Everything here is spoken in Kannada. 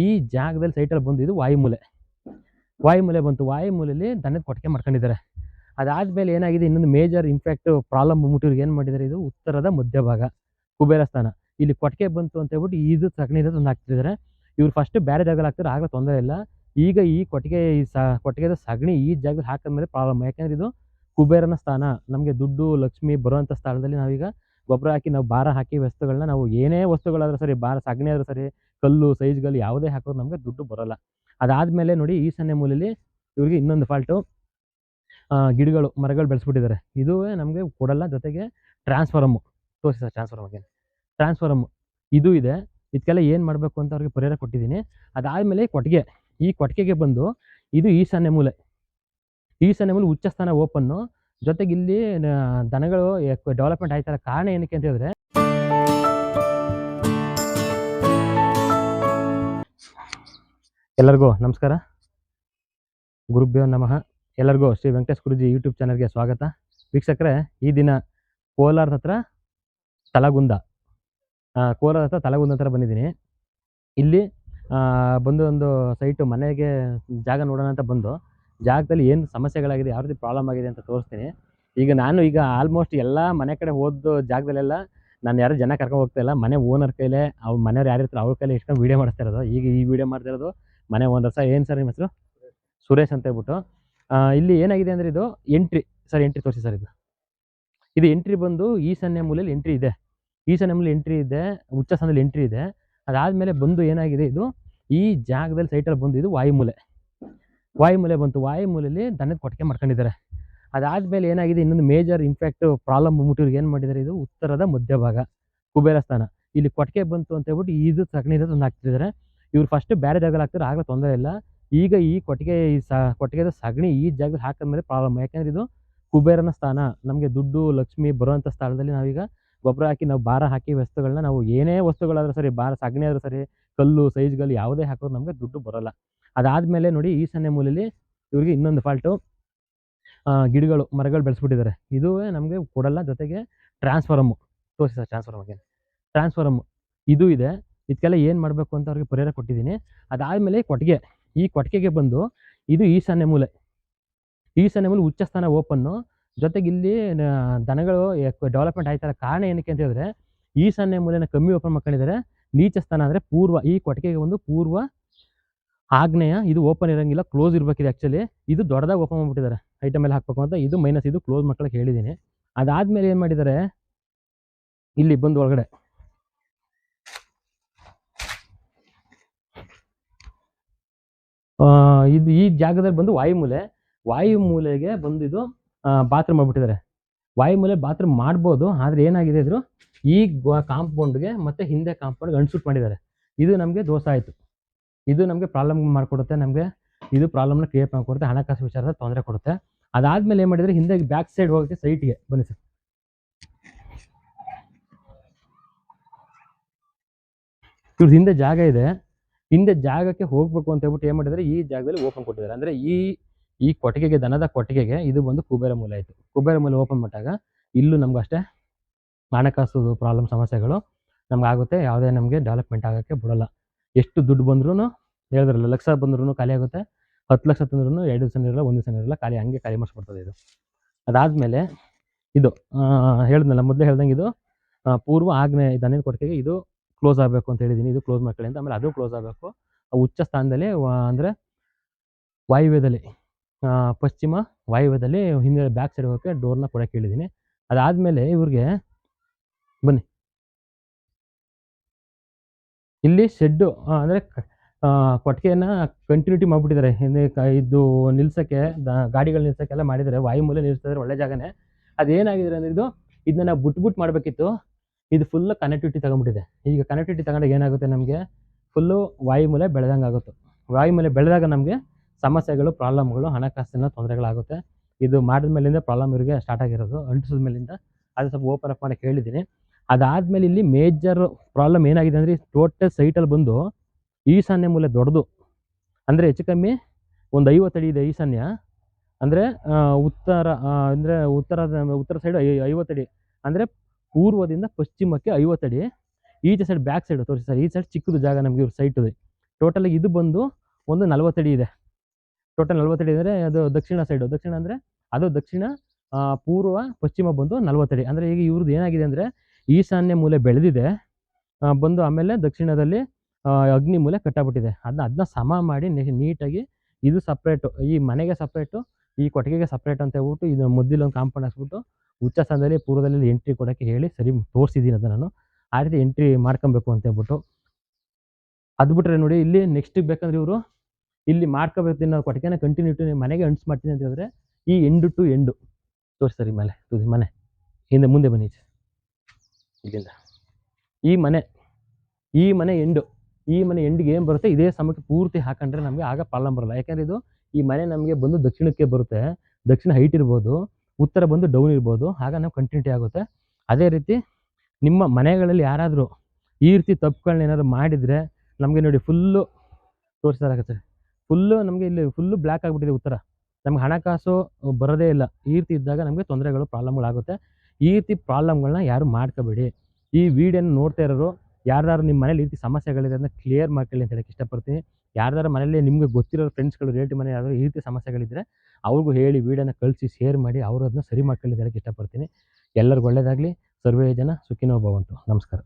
ಈ ಜಾಗದಲ್ಲಿ ಸೈಟಲ್ಲಿ ಬಂದು ಇದು ವಾಯುಮೂಲೆ ಬಂತು. ವಾಯುಮೂಲೆಯಲ್ಲಿ ದನದ ಕೊಟ್ಟಿಗೆ ಮಾಡ್ಕೊಂಡಿದ್ದಾರೆ. ಅದಾದ್ಮೇಲೆ ಏನಾಗಿದೆ, ಇನ್ನೊಂದು ಮೇಜರ್ ಇಂಪ್ಯಾಕ್ಟ್ ಪ್ರಾಬ್ಲಮ್ ಬಂದ್ಬಿಟ್ಟು ಇವ್ರಿಗೆ ಏನು ಮಾಡಿದ್ದಾರೆ, ಇದು ಉತ್ತರದ ಮಧ್ಯಭಾಗ ಕುಬೇರ ಸ್ಥಾನ. ಇಲ್ಲಿ ಕೊಟ್ಟಿಗೆ ಬಂತು ಅಂತ ಹೇಳ್ಬಿಟ್ಟು ಇದು ಸಗಣಿದ ತಂದು ಹಾಕ್ತಿದ್ದಾರೆ. ಇವ್ರು ಫಸ್ಟ್ ಬೇರೆ ಜಾಗದಲ್ಲಿ ಹಾಕ್ತಾರೆ, ಆಗಲೇ ತೊಂದರೆ ಇಲ್ಲ. ಈಗ ಈ ಕೊಟ್ಟಿಗೆದ ಸಗಣಿ ಈ ಜಾಗದಲ್ಲಿ ಹಾಕಿದ್ಮೇಲೆ ಪ್ರಾಬ್ಲಮ್. ಯಾಕೆಂದ್ರೆ ಇದು ಕುಬೇರನ ಸ್ಥಾನ. ನಮಗೆ ದುಡ್ಡು ಲಕ್ಷ್ಮಿ ಬರುವಂಥ ಸ್ಥಳದಲ್ಲಿ ನಾವೀಗ ಗೊಬ್ಬರ ಹಾಕಿ ನಾವು ಭಾರ ಹಾಕಿ ವಸ್ತುಗಳನ್ನ, ನಾವು ಏನೇ ವಸ್ತುಗಳಾದ್ರೂ ಸರಿ, ಭಾರ ಸಗಣಿ ಆದ್ರೂ ಸರಿ, ಕಲ್ಲು ಸೈಜ್ಗಳು ಯಾವುದೇ ಹಾಕೋದು ನಮಗೆ ದುಡ್ಡು ಬರೋಲ್ಲ. ಅದಾದ್ಮೇಲೆ ನೋಡಿ, ಈಶಾನ್ಯ ಮೂಲೆಯಲ್ಲಿ ಇವ್ರಿಗೆ ಇನ್ನೊಂದು ಫಾಲ್ಟು, ಗಿಡಗಳು ಮರಗಳು ಬೆಳೆಸ್ಬಿಟ್ಟಿದ್ದಾರೆ. ಇದು ನಮಗೆ ಕೊಡಲ್ಲ. ಜೊತೆಗೆ ಟ್ರಾನ್ಸ್ಫಾರಮ್ಮು ತೋರಿಸಿ ಸರ್, ಟ್ರಾನ್ಸ್ಫಾರಮ್ಮು ಇದು ಇದೆ. ಇದಕ್ಕೆಲ್ಲ ಏನು ಮಾಡಬೇಕು ಅಂತ ಅವ್ರಿಗೆ ಪರಿಹಾರ ಕೊಟ್ಟಿದ್ದೀನಿ. ಅದಾದಮೇಲೆ ಈ ಕೊಟ್ಟಿಗೆಗೆ ಬಂದು ಇದು ಈಶಾನ್ಯ ಮೂಲೆ ಉಚ್ಚ ಸ್ಥಾನ ಓಪನ್ನು. ಜೊತೆಗೆ ಇಲ್ಲಿ ದನಗಳು ಡೆವಲಪ್ಮೆಂಟ್ ಆಯ್ತಾರ. ಕಾರಣ ಏನಕ್ಕೆ ಅಂತ ಹೇಳಿದ್ರೆ, ಎಲ್ಲರಿಗೂ ನಮಸ್ಕಾರ, ಗುರುಭ್ಯೋ ನಮಃ. ಎಲ್ಲರಿಗೂ ಶ್ರೀ ವೆಂಕಟೇಶ್ ಗುರುಜಿ ಯೂಟ್ಯೂಬ್ ಚಾನಲ್ಗೆ ಸ್ವಾಗತ. ವೀಕ್ಷಕರೇ, ಈ ದಿನ ಕೋಲಾರದ ಹತ್ರ ತಲಗುಂದ ಹತ್ರ ಬಂದಿದ್ದೀನಿ. ಇಲ್ಲಿ ಬಂದು ಒಂದು ಸೈಟು ಮನೆಗೆ ಜಾಗ ನೋಡೋಣ ಅಂತ ಬಂದು, ಜಾಗದಲ್ಲಿ ಏನು ಸಮಸ್ಯೆಗಳಾಗಿದೆ, ಯಾವ ರೀತಿ ಪ್ರಾಬ್ಲಮ್ ಆಗಿದೆ ಅಂತ ತೋರಿಸ್ತೀನಿ. ಈಗ ಆಲ್ಮೋಸ್ಟ್ ಎಲ್ಲ ಮನೆ ಕಡೆ ಹೋದ ಜಾಗದಲ್ಲೆಲ್ಲ ನಾನು ಯಾರು ಜನ ಕರ್ಕೊಂಡು ಹೋಗ್ತಾ ಇಲ್ಲ. ಮನೆ ಓನರ್ ಕೈಲೇ, ಅವ್ರ ಮನೆಯವ್ರು ಯಾರು ಇರ್ತಾರೆ ಅವ್ರ ಕೈಲೇ ಇಟ್ಕೊಂಡು ವೀಡಿಯೋ ಮಾಡಿಸ್ತಾ ಇರೋದು. ಈಗ ಈ ವಿಡಿಯೋ ಮಾಡ್ತಾ ಇರೋದು ಮನೆ ಓನರ್ ಸರ್. ಏನು ಸರ್ ನಿಮ್ಮ ಹೆಸರು? ಸುರೇಶ್ ಅಂತ ಹೇಳ್ಬಿಟ್ಟು. ಇಲ್ಲಿ ಏನಾಗಿದೆ ಅಂದರೆ, ಇದು ಎಂಟ್ರಿ ತೋರಿಸಿ ಸರ್. ಇದು ಎಂಟ್ರಿ ಬಂದು ಈಶಾನ್ಯ ಮೂಲೆಯಲ್ಲಿ ಎಂಟ್ರಿ ಇದೆ. ಉಚ್ಚ ಸ್ಥಾನದಲ್ಲಿ ಎಂಟ್ರಿ ಇದೆ. ಅದಾದಮೇಲೆ ಬಂದು ಏನಾಗಿದೆ, ಇದು ಈ ಜಾಗದಲ್ಲಿ ಸೈಟಲ್ಲಿ ಬಂದು ಇದು ವಾಯುಮೂಲೆ ಬಂತು. ವಾಯುಮೂಲೆಯಲ್ಲಿ ದನದ ಕೊಟ್ಟಿಗೆ ಮಾಡ್ಕೊಂಡಿದ್ದಾರೆ. ಅದಾದಮೇಲೆ ಏನಾಗಿದೆ, ಇನ್ನೊಂದು ಮೇಜರ್ ಇಂಪ್ಯಾಕ್ಟ್ ಪ್ರಾಬ್ಲಮ್ ಬಂದ್ಬಿಟ್ಟು ಇವ್ರಿಗೆ ಏನು ಮಾಡಿದ್ದಾರೆ, ಇದು ಉತ್ತರದ ಮಧ್ಯಭಾಗ ಕುಬೇರ ಸ್ಥಾನ. ಇಲ್ಲಿ ಕೊಟ್ಟಿಗೆ ಬಂತು ಅಂತ ಹೇಳ್ಬಿಟ್ಟು ಇದು ಸಗಣಿದ ತಂದು ಹಾಕ್ತಿದ್ದಾರೆ. ಇವ್ರು ಫಸ್ಟ್ ಬೇರೆ ಜಾಗದಲ್ಲಿ ಹಾಕ್ತಾರೆ, ಆಗಲೇ ತೊಂದರೆ ಇಲ್ಲ. ಈಗ ಈ ಕೊಟ್ಟಿಗೆದ ಸಗಣಿ ಈ ಜಾಗದಲ್ಲಿ ಹಾಕಿದ್ಮೇಲೆ ಪ್ರಾಬ್ಲಮ್. ಯಾಕೆಂದ್ರೆ ಇದು ಕುಬೇರನ ಸ್ಥಾನ. ನಮಗೆ ದುಡ್ಡು ಲಕ್ಷ್ಮಿ ಬರುವಂಥ ಸ್ಥಳದಲ್ಲಿ ನಾವೀಗ ಗೊಬ್ಬರ ಹಾಕಿ ನಾವು ಭಾರ ಹಾಕಿ ವಸ್ತುಗಳನ್ನ, ನಾವು ಏನೇ ವಸ್ತುಗಳಾದ್ರೂ ಸರಿ, ಭಾರ ಸಗಣಿ ಆದ್ರೂ ಸರಿ, ಕಲ್ಲು ಸೈಜ್ಗಳು ಯಾವುದೇ ಹಾಕೋದು ನಮಗೆ ದುಡ್ಡು ಬರೋಲ್ಲ. ಅದಾದಮೇಲೆ ನೋಡಿ, ಈಶಾನ್ಯ ಮೂಲೆಯಲ್ಲಿ ಇವ್ರಿಗೆ ಇನ್ನೊಂದು ಫಾಲ್ಟು, ಗಿಡಗಳು ಮರಗಳು ಬೆಳೆಸ್ಬಿಟ್ಟಿದ್ದಾರೆ. ಇದು ನಮಗೆ ಕೊಡಲ್ಲ. ಜೊತೆಗೆ ಟ್ರಾನ್ಸ್ಫಾರಮ್ಮು ತೋರಿಸಿ ಸರ್, ಟ್ರಾನ್ಸ್ಫಾರಮ್ಮು ಇದು ಇದೆ. ಇದಕ್ಕೆಲ್ಲ ಏನು ಮಾಡಬೇಕು ಅಂತ ಅವ್ರಿಗೆ ಪರಿಹಾರ ಕೊಟ್ಟಿದ್ದೀನಿ. ಅದಾದಮೇಲೆ ಈ ಕೊಟ್ಟಿಗೆಗೆ ಬಂದು ಇದು ಈಶಾನ್ಯ ಮೂಲೆ ಉಚ್ಚ ಸ್ಥಾನ ಓಪನ್ನು. ಜೊತೆಗೆ ಇಲ್ಲಿ ದನಗಳು ಡೆವಲಪ್ಮೆಂಟ್ ಆಯ್ತಾರ. ಕಾರಣ ಏನಕ್ಕೆ ಅಂತ ಹೇಳಿದ್ರೆ, ಈಶಾನ್ಯ ಮೂಲೆನ ಕಮ್ಮಿ ಓಪನ್ ಮಾಡ್ಕೊಂಡಿದ್ದಾರೆ. ನೀಚ ಸ್ಥಾನ ಅಂದರೆ ಪೂರ್ವ. ಈ ಕೊಟ್ಟಿಗೆಗೆ ಒಂದು ಪೂರ್ವ ಆಗ್ನೇಯ, ಇದು ಓಪನ್ ಇರೋಂಗಿಲ್ಲ, ಕ್ಲೋಸ್ ಇರಬೇಕಿದೆ. ಆ್ಯಕ್ಚುಲಿ ಇದು ದೊಡ್ಡದಾಗಿ ಓಪನ್ ಮಾಡಿಬಿಟ್ಟಿದ್ದಾರೆ. ಐಟಮ್ ಎಲ್ಲ ಹಾಕಬೇಕು ಅಂತ. ಇದು ಮೈನಸ್, ಇದು ಕ್ಲೋಸ್ ಮಕ್ಕಳಿಗೆ ಹೇಳಿದ್ದೀನಿ. ಅದಾದಮೇಲೆ ಏನು ಮಾಡಿದ್ದಾರೆ, ಇಲ್ಲಿ ಬಂದು ಒಳಗಡೆ ಈ ಜಾಗದಲ್ಲಿ ಬಂದು ವಾಯುಮೂಲೆಗೆ ಬಂದು ಇದು ಬಾತ್ರೂಮ್ ಮಾಡ್ಬಿಟ್ಟಿದ್ದಾರೆ. ವಾಯುಮೂಲೆ ಬಾತ್ರೂಮ್ ಮಾಡ್ಬೋದು, ಆದರೆ ಏನಾಗಿದೆ ಇದ್ರು ಈ ಕಾಂಪೌಂಡ್ಗೆ ಮತ್ತು ಹಿಂದೆ ಕಾಂಪೌಂಡ್ಗೆ ಅನ್ಸೂಟ್ ಮಾಡಿದ್ದಾರೆ. ಇದು ನಮಗೆ ದೋಷ ಆಯಿತು. ಇದು ನಮಗೆ ಪ್ರಾಬ್ಲಮ್ ಮಾಡಿಕೊಡುತ್ತೆ. ನಮಗೆ ಇದು ಪ್ರಾಬ್ಲಮ್ನ ಕ್ರಿಯೇಟ್ ಮಾಡಿಕೊಡುತ್ತೆ, ಹಣಕಾಸು ವಿಚಾರದ ತೊಂದರೆ ಕೊಡುತ್ತೆ. ಅದಾದಮೇಲೆ ಏನು ಮಾಡಿದರೆ, ಹಿಂದೆ ಬ್ಯಾಕ್ ಸೈಡ್ ಹೋಗೋಕ್ಕೆ ಸೈಟ್ಗೆ ಬನ್ನಿ ಸರ್. ಇವ್ರ ಹಿಂದೆ ಜಾಗ ಇದೆ. ಹಿಂದೆ ಜಾಗಕ್ಕೆ ಹೋಗ್ಬೇಕು ಅಂತ ಹೇಳ್ಬಿಟ್ಟು ಏನು ಮಾಡಿದರೆ, ಈ ಜಾಗದಲ್ಲಿ ಓಪನ್ ಕೊಟ್ಟಿದ್ದಾರೆ. ಅಂದರೆ ಈ ಕೊಟ್ಟಿಗೆಗೆ, ದನದ ಕೊಟ್ಟಿಗೆಗೆ ಇದು ಬಂದು ಕುಬೇರ ಮೂಲೆ ಆಯಿತು. ಕುಬೇರ ಮೂಲೆ ಓಪನ್ ಮಾಡಿದಾಗ ಇಲ್ಲೂ ನಮ್ಗೆ ಅಷ್ಟೇ ಹಣಕಾಸು ಪ್ರಾಬ್ಲಮ್ ಸಮಸ್ಯೆಗಳು ನಮ್ಗೆ ಆಗುತ್ತೆ. ಯಾವುದೇ ನಮಗೆ ಡೆವಲಪ್ಮೆಂಟ್ ಆಗೋಕ್ಕೆ ಬಿಡೋಲ್ಲ. ಎಷ್ಟು ದುಡ್ಡು ಬಂದ್ರೂ, ಹೇಳಿದ್ರಲ್ಲ, ಲಕ್ಷ ಬಂದ್ರೂ ಖಾಲಿ ಆಗುತ್ತೆ. 10 ಲಕ್ಷ ತಂದ್ರೂ 2 ದಿವಸ ಇರಲ್ಲ, 1 ದಿವಸ ಇರಲ್ಲ, ಹಂಗೆ ಖಾಲಿ ಮಾಡಿಸ್ಬಿಡ್ತದೆ ಇದು. ಅದಾದಮೇಲೆ ಇದು ಹೇಳಿದ್ನಲ್ಲ, ಮೊದಲೇ ಹೇಳ್ದಂಗೆ, ಇದು ಪೂರ್ವ ಆಗ್ನೇಯ ದನದ ಕೊಟ್ಟಿಗೆಗೆ ಇದು ಕ್ಲೋಸ್ ಆಗಬೇಕು ಅಂತ ಹೇಳಿದ್ದೀನಿ. ಇದು ಕ್ಲೋಸ್ ಮಾಡ್ಕೊಳ್ಳಿ ಅಂತ. ಆಮೇಲೆ ಅದು ಕ್ಲೋಸ್ ಆಗಬೇಕು. ಉಚ್ಚ ಸ್ಥಾನದಲ್ಲಿ, ಅಂದರೆ ವಾಯುವ್ಯದಲ್ಲಿ, ಪಶ್ಚಿಮ ವಾಯುವ್ಯದಲ್ಲಿ ಹಿಂದೆ ಬ್ಯಾಕ್ ಸೈಡ್ ಹೋಗೋಕ್ಕೆ ಡೋರ್ನ ಕೊಡೋಕ್ಕೆ ಹೇಳಿದ್ದೀನಿ. ಅದಾದಮೇಲೆ ಇವ್ರಿಗೆ ಬನ್ನಿ, ಇಲ್ಲಿ ಶೆಡ್ಡು, ಅಂದರೆ ಕೊಟ್ಟಿಗೆಯನ್ನು ಕಂಟಿನ್ಯೂಟಿ ಮಾಡಿಬಿಟ್ಟಿದ್ದಾರೆ. ಹಿಂದೆ ಇದು ನಿಲ್ಸೋಕ್ಕೆ, ಗಾಡಿಗಳು ನಿಲ್ಸೋಕ್ಕೆಲ್ಲ ಮಾಡಿದ್ದಾರೆ. ವಾಯುಮೂಲೆ ನಿಲ್ಲಿಸಿದ್ರೆ ಒಳ್ಳೆ ಜಾಗನೇ. ಅದೇನಾಗಿದೆ ಅಂದರೆ, ಇದನ್ನ ನಾವು ಬಿಟ್ಬಿಟ್ಟು ಮಾಡಬೇಕಿತ್ತು. ಇದು ಫುಲ್ ಕನೆಕ್ಟಿವಿಟಿ ತಗೊಂಡ್ಬಿಟ್ಟಿದೆ. ಈಗ ಕನೆಕ್ಟಿವಿಟಿ ತಗೊಂಡಾಗ ಏನಾಗುತ್ತೆ, ನಮಗೆ ಫುಲ್ಲು ವಾಯುಮೂಲೆ ಬೆಳೆದಂಗೆ ಆಗುತ್ತೆ. ವಾಯುಮೂಲೆ ಬೆಳೆದಾಗ ನಮಗೆ ಸಮಸ್ಯೆಗಳು, ಪ್ರಾಬ್ಲಮ್ಗಳು, ಹಣಕಾಸಿನ ತೊಂದರೆಗಳಾಗುತ್ತೆ. ಇದು ಮಾಡಿದ ಮೇಲಿಂದ ಪ್ರಾಬ್ಲಮ್ ಇವರಿಗೆ ಸ್ಟಾರ್ಟ್ ಆಗಿರೋದು, ಅಂಟಿಸಿದ ಮೇಲಿಂದ. ಅದು ಸ್ವಲ್ಪ ಓಪನ್ ಅಪ್ ಮಾಡೋಕ್ಕೆ ಹೇಳಿದ್ದೀನಿ. ಅದಾದಮೇಲೆ ಇಲ್ಲಿ ಮೇಜರ್ ಪ್ರಾಬ್ಲಮ್ ಏನಾಗಿದೆ ಅಂದರೆ, ಟೋಟಲ್ ಸೈಟಲ್ಲಿ ಬಂದು ಈಶಾನ್ಯ ಮೂಲೆ ದೊಡ್ಡದು, ಅಂದರೆ ಹೆಚ್ಚು ಕಮ್ಮಿ ಒಂದು 50 ಅಡಿ ಇದೆ ಈಶಾನ್ಯ. ಅಂದರೆ ಉತ್ತರ ಸೈಡು 50 ಅಡಿ, ಅಂದರೆ ಪೂರ್ವದಿಂದ ಪಶ್ಚಿಮಕ್ಕೆ 50 ಅಡಿ. ಈಚೆ ಸೈಡ್ ಬ್ಯಾಕ್ ಸೈಡ್ ತೋರಿಸಿ ಸರ್. ಈ ಸೈಡ್ ಚಿಕ್ಕದು ಜಾಗ ನಮಗೆ ಇವ್ರ ಸೈಟ್ ಇದೆ. ಟೋಟಲ್ ಇದು ಬಂದು ಒಂದು 40 ಅಡಿ ಇದೆ. ಟೋಟಲ್ 40 ಅಡಿ ಅಂದರೆ ಅದು ದಕ್ಷಿಣ ಸೈಡು. ದಕ್ಷಿಣ ಅಂದರೆ ಅದು ದಕ್ಷಿಣ, ಪೂರ್ವ, ಪಶ್ಚಿಮ ಬಂದು 40 ಅಡಿ. ಅಂದರೆ ಈಗ ಇವ್ರದ್ದು ಏನಾಗಿದೆ ಅಂದರೆ ಈಶಾನ್ಯ ಮೂಲೆ ಬೆಳೆದಿದೆ, ಬಂದು ಆಮೇಲೆ ದಕ್ಷಿಣದಲ್ಲಿ ಅಗ್ನಿ ಮೂಲೆ ಕಟ್ಟಾಗ್ಬಿಟ್ಟಿದೆ. ಅದನ್ನ ಸಮ ಮಾಡಿ ನೀಟಾಗಿ ಇದು ಸಪ್ರೇಟು, ಈ ಮನೆಗೆ ಸಪ್ರೇಟು, ಈ ಕೊಟ್ಟಿಗೆಗೆ ಸಪ್ರೇಟ್ ಅಂತ ಹೇಳ್ಬಿಟ್ಟು ಇದು ಮಧ್ಯದಲ್ಲಿ ಕಾಂಪೌಂಡ್ ಹಾಕ್ಸ್ಬಿಟ್ಟು ಉಚ್ಚ ಸ್ಥಾನದಲ್ಲಿ ಪೂರ್ವದಲ್ಲಿ ಎಂಟ್ರಿ ಕೊಡೋಕ್ಕೆ ಹೇಳಿ ಸರಿ ತೋರಿಸಿದ್ದೀನಿ ಅದನ್ನು ನಾನು. ಆ ರೀತಿ ಎಂಟ್ರಿ ಮಾಡ್ಕೊಬೇಕು ಅಂತ ಹೇಳ್ಬಿಟ್ಟು. ಅದು ಬಿಟ್ಟರೆ ನೋಡಿ ಇಲ್ಲಿ ನೆಕ್ಸ್ಟಿಗೆ ಬೇಕಂದ್ರೆ ಇವರು ಇಲ್ಲಿ ಮಾಡ್ಕೋಬೇಕು, ನಾವು ಕೊಟ್ಟಿಗೆನ ಕಂಟಿನ್ಯೂಟಿ ಮನೆಗೆ ಅಂಟ್ಸ್ ಮಾಡ್ತೀನಿ ಅಂತ ಹೇಳಿದ್ರೆ ಈ ಎಂಡು ಟು ಎಂಡು ತೋರಿಸ್ತಾರೆ ಮೇಲೆ ತುದಿ ಮನೆ ಹಿಂದೆ ಮುಂದೆ ಬನ್ನಿ ಇಲ್ಲಿಂದ ಈ ಮನೆ ಎಂಡಿಗೆ ಏನು ಬರುತ್ತೆ ಇದೇ ಸಮಕ್ಕೆ ಪೂರ್ತಿ ಹಾಕೊಂಡ್ರೆ ನಮಗೆ ಆಗ ಪ್ರಾಬ್ಲಮ್ ಬರಲ್ಲ. ಯಾಕೆಂದರೆ ಇದು ಈ ಮನೆ ನಮಗೆ ಬಂದು ದಕ್ಷಿಣಕ್ಕೆ ಬರುತ್ತೆ, ದಕ್ಷಿಣ ಹೈಟ್ ಇರ್ಬೋದು, ಉತ್ತರ ಬಂದು ಡೌನ್ ಇರ್ಬೋದು, ಆಗ ನಾವು ಕಂಟಿನ್ಯೂಟಿ ಆಗುತ್ತೆ. ಅದೇ ರೀತಿ ನಿಮ್ಮ ಮನೆಗಳಲ್ಲಿ ಯಾರಾದರೂ ಈ ರೀತಿ ತಪ್ಪುಗಳನ್ನ ಏನಾದ್ರು ಮಾಡಿದರೆ ನಮಗೆ ನೋಡಿ ಫುಲ್ಲು ತೋರಿಸಲಾಗುತ್ತೆ, ಫುಲ್ಲು ನಮಗೆ ಇಲ್ಲಿ ಫುಲ್ಲು ಬ್ಲ್ಯಾಕ್ ಆಗಿಬಿಟ್ಟಿದೆ ಉತ್ತರ, ನಮ್ಗೆ ಹಣಕಾಸು ಬರೋದೇ ಇಲ್ಲ. ಈ ರೀತಿ ಇದ್ದಾಗ ನಮಗೆ ತೊಂದರೆಗಳು ಪ್ರಾಬ್ಲಮ್ಗಳಾಗುತ್ತೆ. ಈ ರೀತಿ ಪ್ರಾಬ್ಲಮ್ಗಳನ್ನ ಯಾರು ಮಾಡ್ಕೋಬೇಡಿ. ಈ ವಿಡಿಯೋನ ನೋಡ್ತಾ ಇರೋರು ಯಾರ್ದಾರು ನಿಮ್ಮ ಮನೇಲಿ ಈ ರೀತಿ ಸಮಸ್ಯೆಗಳಿದೆ ಅದನ್ನ ಕ್ಲಿಯರ್ ಮಾಡ್ಕೊಳ್ಳಿ ಅಂತ ಹೇಳಕ್ಕೆ ಇಷ್ಟಪಡ್ತೀನಿ. ಯಾರ್ದಾರು ಮನೇಲಿ ನಿಮಗೆ ಗೊತ್ತಿರೋ ಫ್ರೆಂಡ್ಸ್ಗಳು ರಿಲೇಟಿವ್ ಮನೆ ಯಾರಾದರೂ ಈ ರೀತಿ ಸಮಸ್ಯೆಗಳಿದ್ದರೆ ಅವ್ರಿಗೂ ಹೇಳಿ ವಿಡಿಯೋನ ಕಳಿಸಿ ಶೇರ್ ಮಾಡಿ ಅವರು ಅದನ್ನ ಸರಿ ಮಾಡ್ಕೊಳ್ಳಿ ಅಂತ ಹೇಳಕ್ಕೆ ಇಷ್ಟಪಡ್ತೀನಿ. ಎಲ್ಲರಿಗೂ ಒಳ್ಳೆಯದಾಗಲಿ. ಸರ್ವೇ ಜನ ಸುಖಿನೋ ಭವಂತು. ನಮಸ್ಕಾರ.